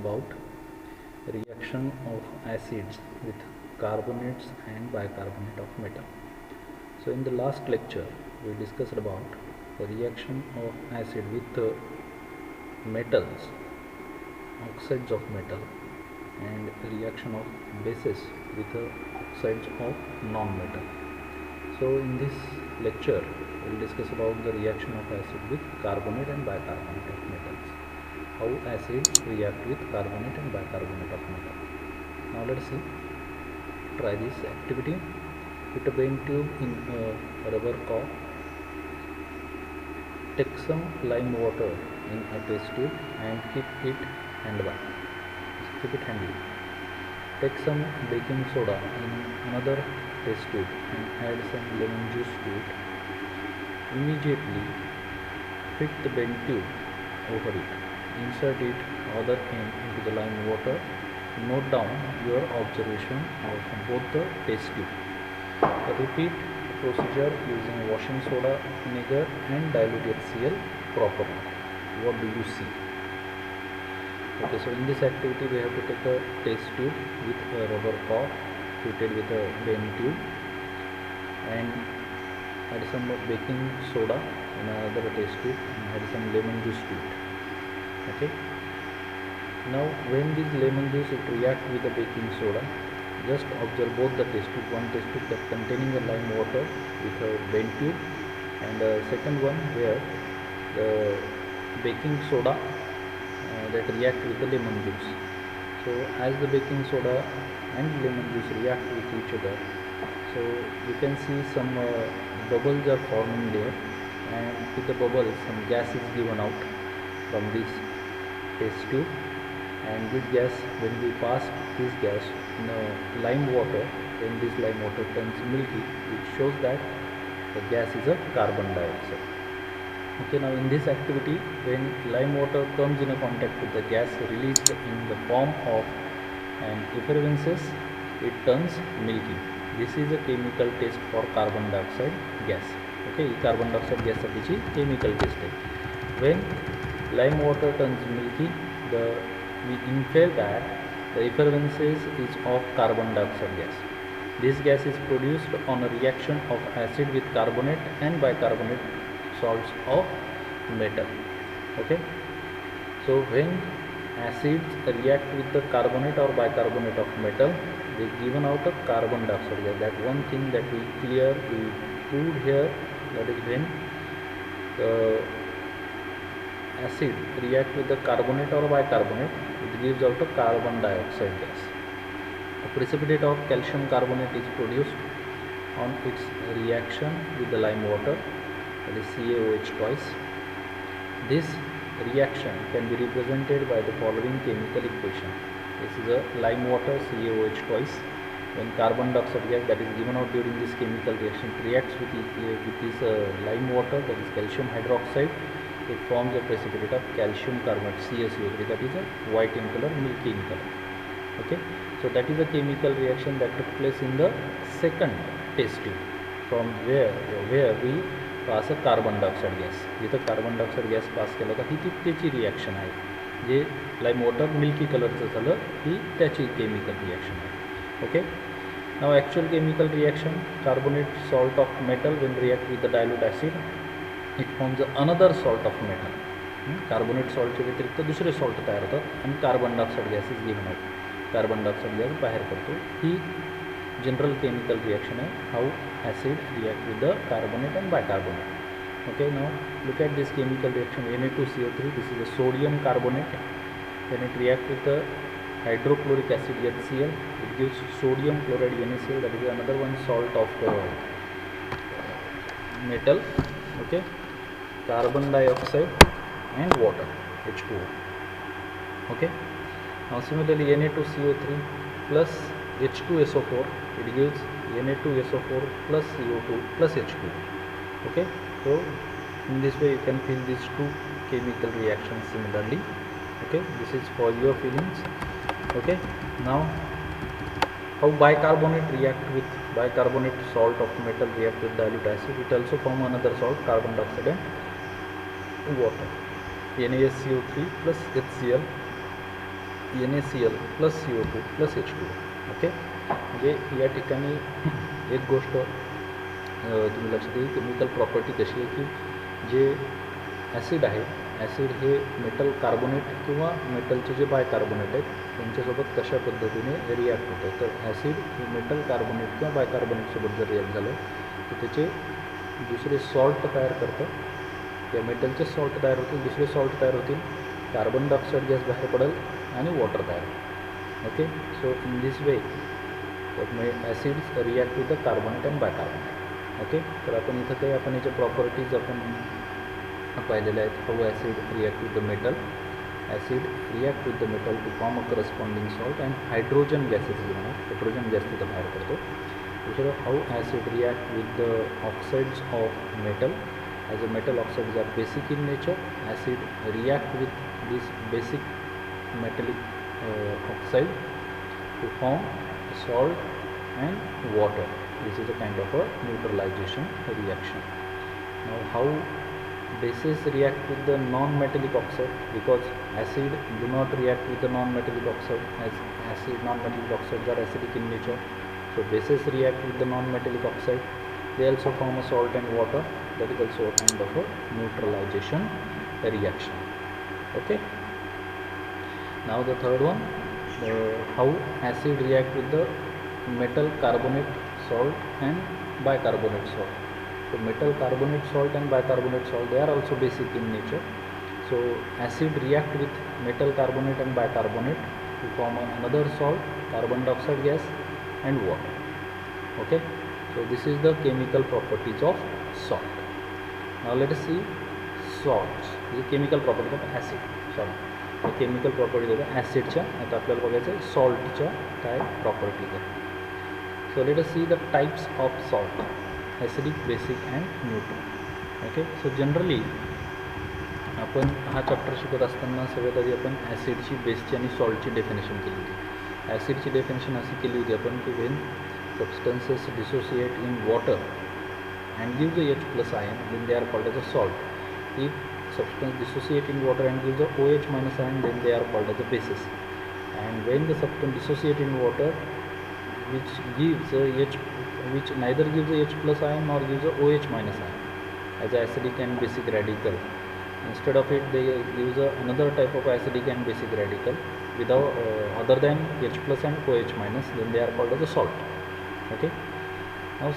about reaction of acids with carbonates and bicarbonate of metal. So in the last lecture we discussed about the reaction of acid with metals, oxides of metal, and reaction of bases with oxides of non-metal. So in this lecture we will discuss about the reaction of acid with carbonate and bicarbonate of metals. How acid react with carbonate and bicarbonate of metal. Now let's see. Try this activity. Put a bent tube in a rubber cork. Take some lime water in a test tube and keep it handy. Keep it handy. Take some baking soda in another test tube and add some lemon juice to it. Immediately fit the bent tube over it. Insert it other end into the lime water. Note down your observation of both the test tube. Repeat the procedure using washing soda, vinegar and dilute HCl properly. What do you see? Okay, so in this activity we have to take a test tube with a rubber cork fitted with a bent tube and add some baking soda in another test tube and add some lemon juice to it. Okay, now when this lemon juice react with the baking soda, just observe both the test tube, one test tube that containing the lime water with a bent tube and the second one where the baking soda that react with the lemon juice. So as the baking soda and lemon juice react with each other, so you can see some bubbles are forming there, and with the bubbles some gas is given out from this test tube, and with gas, when we pass this gas in lime water, when this lime water turns milky, it shows that the gas is a carbon dioxide. Okay, now in this activity, when lime water comes in a contact with the gas released in the form of an effervescence, it turns milky. This is a chemical test for carbon dioxide gas. Okay, carbon dioxide gas साठी chemical test आहे. When lime water turns milky, we infer that the effervescence is of carbon dioxide gas. This gas is produced on a reaction of acid with carbonate and bicarbonate salts of metal. Okay, so when acids react with the carbonate or bicarbonate of metal, they given out a carbon dioxide gas. That one thing that we proved here, that is when the acid react with the carbonate or bicarbonate, it gives out a carbon dioxide gas. A precipitate of calcium carbonate is produced on its reaction with the lime water, that is CaOH twice. This reaction can be represented by the following chemical equation. This is a lime water CaOH twice. When carbon dioxide gas that is given out during this chemical reaction reacts with this lime water, that is calcium hydroxide, it forms a precipitate of calcium carbonate CaCO3, that is a white in color, milky in color. Okay, so that is a chemical reaction that took place in the second test tube, from where we pass a carbon dioxide gas. जिथं carbon dioxide gas pass केला होता ही त्याची reaction आहे. जे lime water milky कलरचं झालं ही त्याची chemical reaction आहे. Okay, now actual chemical reaction, carbonate salt of metal when react with the dilute acid it forms another salt of metal. Carbonate सॉल्टच्या व्यतिरिक्त दुसरे सॉल्ट तयार होतात आणि carbon dioxide gas is given out. Carbon dioxide gas बाहेर पडतो. ही general chemical reaction है, how acid react with the carbonate and bicarbonate. Okay, now look at this chemical reaction Na2CO3. This is a sodium carbonate. When it react with the hydrochloric acid HCl, it gives sodium chloride NaCl, that is another one salt of metal. Okay, carbon dioxide and water H2O. Okay, now similarly Na2CO3 plus H2SO4, it gives Na2SO4 plus CO2 plus H2. Okay, so in this way you can feel these two chemical reactions similarly. Okay, this is for your feelings. Okay, now how bicarbonate react with bicarbonate salt of metal react with dilute acid, it also form another salt, carbon dioxide and water. NaSCO3 plus HCl NaCl plus CO2 plus H2O. Okay, म्हणजे या ठिकाणी एक गोष्ट तुम्ही लक्षात येईल, chemical property कशी आहे की जे ॲसिड आहे, ॲसिड हे मेटल कार्बोनेट किंवा मेटलचे जे बायकार्बोनेट आहेत त्यांच्यासोबत कशा पद्धतीने रिॲक्ट होतं. तर ॲसिड हे मेटल कार्बोनेट किंवा बायकार्बोनेटसोबत जर रिॲक्ट झालं तर त्याचे दुसरे सॉल्ट तयार करतं, त्या मेटलचे सॉल्ट तयार होतील, दुसरे सॉल्ट तयार होतील, कार्बन डायऑक्साईड गॅस बाहेर पडेल आणि वॉटर तयार होईल. Okay, so in this way acids react with the carbonate and bicarbonate. Okay, तर आपण इथं काही आपण याच्या प्रॉपर्टीज आपण पाहिलेल्या आहेत. How acid react with the metal, acid react with the metal to form a corresponding salt and hydrogen gases म्हणून हायड्रोजन गॅस तिथं बाहेर पडतो. दुसरं, how acid react with the oxides of metal. As a metal oxides are basic in nature, acid react with this basic metallic oxide to form salt and water. This is a kind of a neutralization reaction. Now how bases react with the non-metallic oxide, because acid do not react with the non-metallic oxide, as non-metallic oxides are acidic in nature. So bases react with the non-metallic oxide, they also form a salt and water. That is also a kind of a neutralization reaction. Okay, now the third one, how acid react with the metal carbonate salt and bicarbonate salt. So metal carbonate salt and bicarbonate salt, they are also basic in nature. So acid react with metal carbonate and bicarbonate to form another salt, carbon dioxide gas and water. Okay, so this is the chemical properties of salt. Now let us see salts. This is chemical properties of acid. Sorry, chemical properties होत्या ॲसिडच्या. आता आपल्याला बघायचं आहे सॉल्टच्या काय properties आहेत. So let us see the types of salt, acidic, basic and neutral. Okay, so generally आपण हा chapter शिकत असताना सगळ्यात आधी आपण ॲसिडची, बेसची आणि सॉल्टची डेफिनेशन केली होती. ॲसिडची डेफिनेशन अशी केली होती आपण की when substances dissociate in water and give the H+ ion, then they are called as a salt. If substance dissociate in water and gives the OH- ion, then they are called as the bases. And when the substance dissociate in water which gives which neither gives the H+ ion nor gives the OH- ion as a acidic and basic radical, instead of it they use another type of acidic and basic radical without other than H+ and OH-, then they are called as a salt. Okay,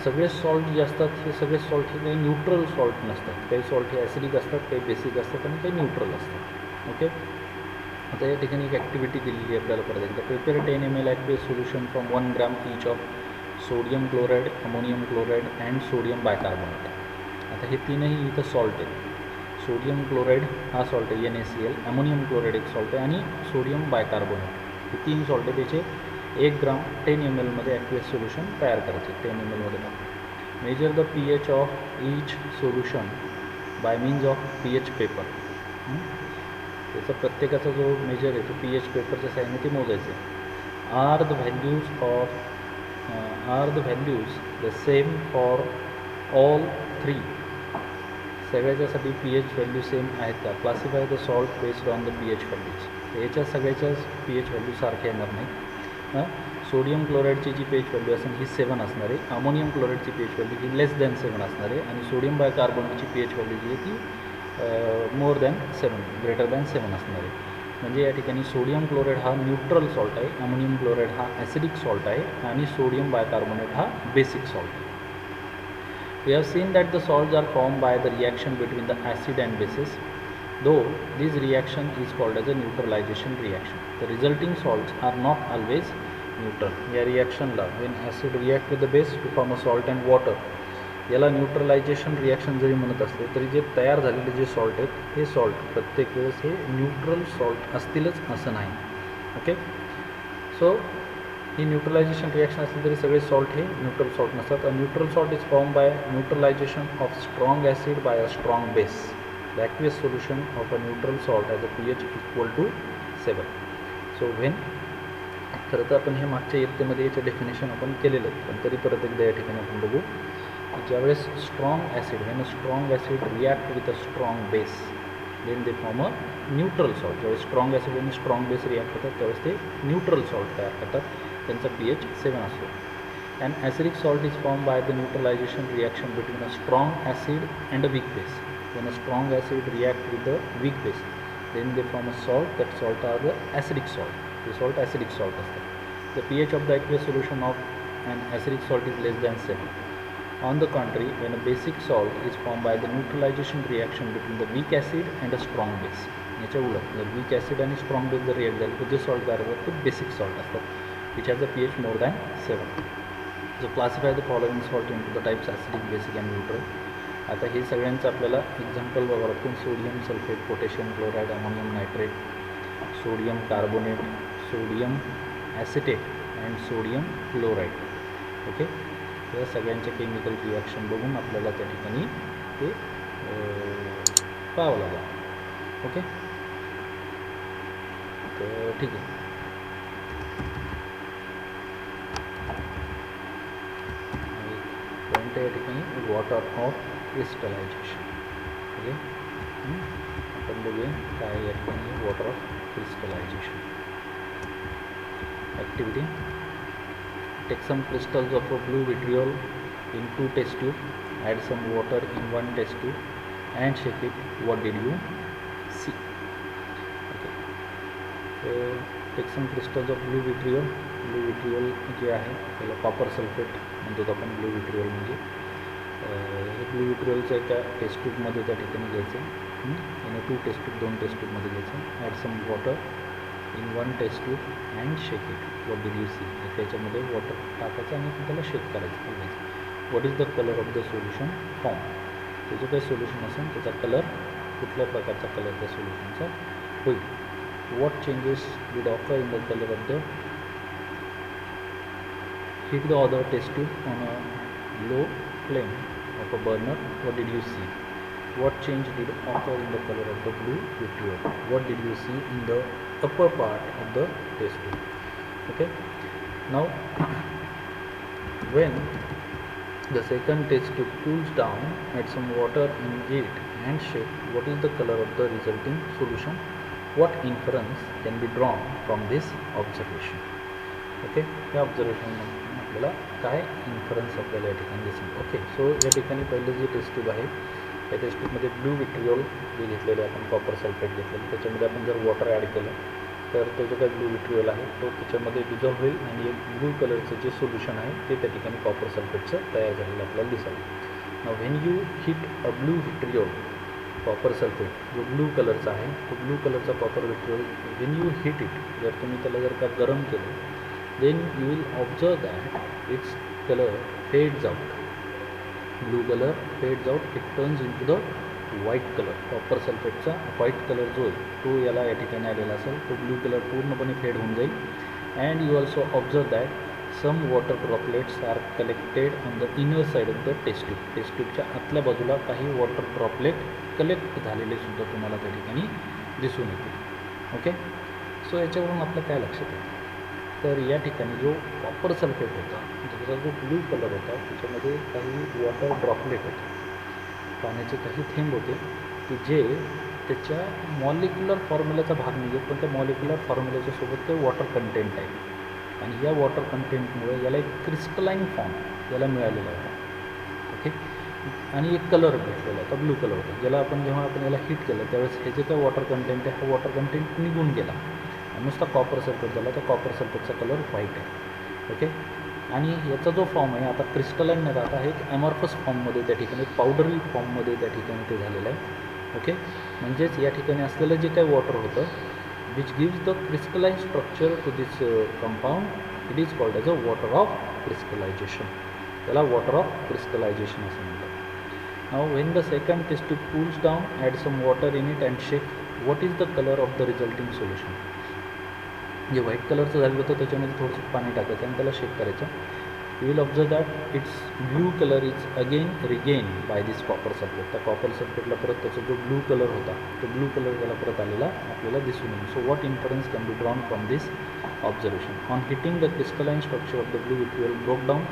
सगळे salt जे असतात हे सगळे salt हे काही neutral salt नसतात. काही salt हे acidic असतात, काही basic असतात आणि काही न्यूट्रल असतात. ओके, आता या ठिकाणी एक ॲक्टिव्हिटी दिलेली आहे आपल्याला परत एकदा. Prepare 10 ml aqueous solution from 1 gram each of sodium chloride, ammonium chloride and sodium bicarbonate. आता हे तीनही इथं सॉल्ट आहेत. सोडियम क्लोराईड हा सॉल्ट आहे NaCl, अमोनियम क्लोराईड एक सॉल्ट आहे आणि सोडियम बायकार्बोनेट, हे 3 सॉल्ट आहे. त्याचे 1 gram 10 ml मध्ये ॲक्वेस सोल्युशन तयार करायचे. 10 ml मध्ये टाकून measure the pH of each solution bye means of pH paper. त्याचा प्रत्येकाचा जो मेजर आहे तो pH पेपरच्या साहाय्याने ते मोजायचे. Are the values the same for all 3. सगळ्याच्यासाठी pH व्हॅल्यू सेम आहेत का. Classify the salt based on the pH values. याच्या सगळ्याच्याच pH व्हॅल्यू सारख्या येणार नाही. सोडियम क्लोराईडची जी pH व्हॅल्यू असेल ही 7 असणार आहे, अमोनियम क्लोराईडची pH व्हॅल्यू ही लेस दॅन 7 असणार आहे आणि सोडियम बायकार्बोनेटची pH व्हॅल्यू जी आहे ती मोर दॅन 7, ग्रेटर दॅन 7 असणार आहे. म्हणजे या ठिकाणी सोडियम क्लोराईड हा न्यूट्रल सॉल्ट आहे, अमोनियम क्लोराईड हा ॲसिडिक सॉल्ट आहे आणि सोडियम बायकार्बोनेट हा बेसिक सॉल्ट आहे. We have seen that the salts are formed by the reaction between the acid and bases, though this reaction is called as a neutralization reaction. The resulting salts are not always neutral. या रिॲक्शनला when acid react with the base to form a salt and water, याला neutralisation reaction जरी म्हणत असले तरी जे तयार झालेले जे salt आहेत हे salt प्रत्येक वेळेस हे न्यूट्रल सॉल्ट असतीलच असं नाही. ओके, सो ही न्यूट्रलायझेशन रिॲक्शन असली तरी सगळे सॉल्ट हे न्यूट्रल सॉल्ट नसतात. A neutral salt is form by neutralisation of strong acid by a strong base. The aqueous solution of a neutral salt as a pH = 7. So when खरं तर आपण हे मागच्या इयत्तेमध्ये याचं डेफिनेशन आपण केलेलं आहे, पण तरी परत एकदा या ठिकाणी आपण बघू की ज्यावेळेस strong acid, when a strong acid react with a strong base, then they form a neutral salt. ज्यावेळेस स्ट्रॉंग ॲसिड आणि स्ट्रॉंग बेस रिॲक्ट होतात त्यावेळेस ते न्यूट्रल सॉल्ट तयार करतात. त्यांचा pH 7 असतो. An acidic salt is formed by the neutralization reaction between a strong acid and a weak base. When a strong acid react with a weak base, then they form a salt. That salt are the acidic salt. The salt acidic salt असतात. The pH of the aqueous solution of an acidic salt is less than 7. On the contrary, when a basic salt is formed by the neutralization reaction between the weak acid and a strong base, याच्या उलट जर weak acid आणि strong base जर react झाले तर जे salt तयार होतात ते बेसिक सॉल्ट असतात, which has a pH more than 7. So classify the following salt into the types acidic, basic and neutral. आता हे सगळ्यांचं आपल्याला एक्झाम्पल बघावं लागतं. Sodium sulphate, potassium chloride, ammonium nitrate, sodium carbonate, sodium acetate and sodium chloride. Okay, या सगळ्यांचे chemical reaction बघून आपल्याला त्या ठिकाणी ते पाहावं लागेल. ओके, तर ठीक आहे. पॉईंट या ठिकाणी वॉटर ऑफ क्रिस्टलायझेशन. ओके, आपण बघूया काय या ठिकाणी water of crystallisation. Activity: take some crystals of a blue vitriol in 2 test tube, add some water in 1 test tube and shake it. What did you see? Okay, so take some crystals of blue vitriol. Blue vitriol जे आहे त्याला copper sulphate म्हणतो आपण. Blue vitriol म्हणजे हे blue विट्रियोलचं एका test ट्यूबमध्ये त्या ठिकाणी घ्यायचं. आणि 2 टेस्ट ट्यूब 2 टेस्ट ट्यूबमध्ये घ्यायचं. Add some water in 1 test tube and shake it. What did you see? त्याच्यामध्ये वॉटर टाकायचं आणि त्याला शेक करायचं. What is the colour of the solution form? त्याचं काही सोल्युशन असेल त्याचा कलर कुठल्या प्रकारचा कलर त्या सोल्युशनचा होईल. What changes will occur in the colour of the heat the other test tube on a low flame of a burner. What did you see? What change did occur in the color of the blue vitriol? What did you see in the upper part of the test tube? Okay, now when the second test tube cools down, add some water in it and shake. What is the color of the resulting solution? What inference can be drawn from this observation? Okay, त्या observation आपल्याला काय inference आपल्याला या ठिकाणी दिसेल. Okay, सो या ठिकाणी पहिले जे टेस्ट ट्यूब आहे त्या टेस्ट ट्यूबमध्ये ब्लू विट्रियोल जे घेतलेले आपण कॉपर सल्फेट घेतलेलं त्याच्यामध्ये आपण जर वॉटर ॲड केलं तर तो जो काही ब्लू विट्रियोल आहे तो त्याच्यामध्ये डिझॉल्व्ह होईल आणि एक ब्लू कलरचं जे सोल्युशन आहे ते त्या ठिकाणी कॉपर सल्फेटचं तयार झालेलं आपल्याला दिसेल. Now when you hit a blue vitriol copper sulphate जो ब्लू कलरचा आहे तो ब्लू कलरचा copper vitriol when you hit it, जर तुम्ही त्याला जर का गरम केलं, then you will observe that its color fades out. Blue color fades out, it turns into the white color. Copper सल्फेटचा व्हाईट कलर जो आहे तो याला या ठिकाणी आलेला असेल, तो ब्लू कलर पूर्णपणे फेड होऊन जाईल. And you also observe that some water droplets are collected on the inner side of the test tube. Test ट्यूबच्या आतल्या बाजूला काही वॉटर ड्रॉपलेट कलेक्ट झालेले सुद्धा तुम्हाला त्या ठिकाणी दिसून येतील. ओके, सो याच्यावरून आपलं काय लक्षात येतं तर या ठिकाणी जो कॉपर सल्फेट होता त्याचा जो ब्लू कलर होता त्याच्यामध्ये काही वॉटर ड्रॉपलेट होते, पाण्याचे काही थेंब होते की जे त्याच्या मॉलिक्युलर फॉर्म्युल्याचा भाग नाही आहेत पण त्या मॉलिक्युलर फॉर्म्युल्याच्या सोबत ते वॉटर कंटेंट आहे. आणि या वॉटर कंटेंटमुळे याला एक क्रिस्टलाईन फॉर्म याला मिळालेला होता. ओके, आणि एक कलर भेटलेला होता, ब्लू कलर होता, ज्याला आपण जेव्हा आपण याला हिट केलं त्यावेळेस हे जे काय वॉटर कंटेंट आहे हा वॉटर कंटेंट निघून गेला. नुसता कॉपर सल्फेट झाला, तर कॉपर सल्फेटचा कलर व्हाईट आहे. ओके, आणि याचा जो फॉर्म आहे आता क्रिस्टलाईन न राहता आहे एक ॲमॉर्फस फॉर्ममध्ये त्या ठिकाणी पावडरी फॉर्ममध्ये त्या ठिकाणी ते झालेलं आहे. ओके, म्हणजेच या ठिकाणी असलेलं जे काही वॉटर होतं which gives the crystalline structure to this compound, it is called as a water of crystallisation. त्याला वॉटर ऑफ क्रिस्टलायझेशन असं म्हणतात. Now when the second test tube cools down, add some water in it and shake. What is the colour of the resulting solution? जे white कलरचं झालेलं होतं त्याच्यामध्ये थोडंसं पाणी टाकायचं आणि त्याला शेक करायचं. You will observe that its blue colour is again regain by this copper sulphate. त्या कॉपर सल्फेटला परत त्याचा जो ब्लू कलर होता तो ब्लू कलर त्याला परत आलेला आपल्याला दिसून येईल. So what inference can be drawn from this observation? On heating the crystalline structure of the blue vitriol broke down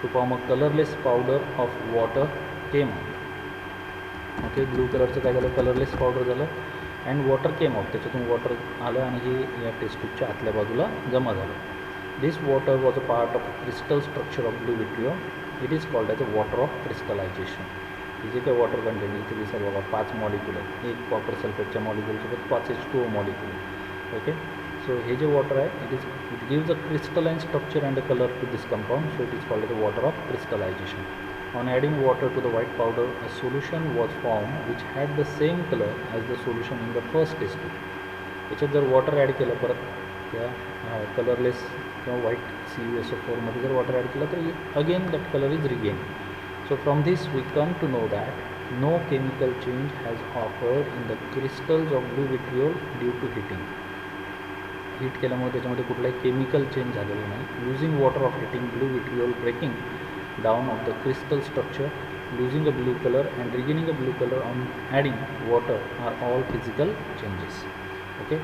to form a colourless powder of water came out. Okay, blue colour काय झालं, colourless powder झालं and water came out, त्याच्यातून water आलं आणि हे या test ट्यूबच्या आतल्या बाजूला जमा झालं. This water was a part of crystal structure of blue vitriol. It is called as a water of crystallization. हे जे काही वॉटर कंटेंट इथे दिसेल बघा 5 मॉलिक्यूल आहेत, एक कॉपर सल्फेटच्या मॉलिक्यूलसोबत 5 H2O मॉलिक्यूल. ओके, सो हे जे वॉटर आहे it gives a crystalline structure and a colour to this compound, so it is called as a water of crystallisation. On adding water to the white powder, a solution was formed which had the same color as the solution in the first test tube. याच्यात जर water add केलं परत त्या colourless किंवा white CuSO4मध्ये जर water add केलं तर again that colour is regain. So from this we come to know that no chemical change has occurred in the crystals of blue vitriol due to heating. Heat केल्यामुळे त्याच्यामध्ये कुठलाही chemical change झालेलं नाही. Losing water of heating blue vitriol, breaking down of the crystal structure, losing a blue color and regaining a blue color on adding water are all physical changes. Okay,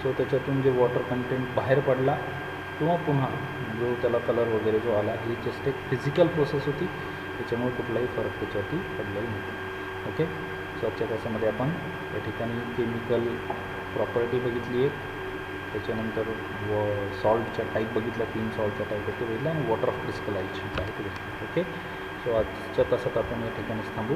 so त्याच्यातून जे water content बाहेर पडला किंवा पुन्हा जो त्याला colour वगैरे जो आला ही जस्ट एक फिजिकल प्रोसेस होती, त्याच्यामुळे कुठलाही फरक त्याच्यावरती पडलेला नव्हता. ओके, सो आजच्या तासामध्ये आपण या ठिकाणी केमिकल प्रॉपर्टी बघितली आहे, त्याच्यानंतर सॉल्टच्या टाईप बघितला, 3 सॉल्टच्या टाईप ते बघितलं आणि वॉटर ऑफ क्रिस्टलायझेशन काय ते बघितलं. ओके, सो आजच्या तासात आपण या ठिकाणीच थांबू.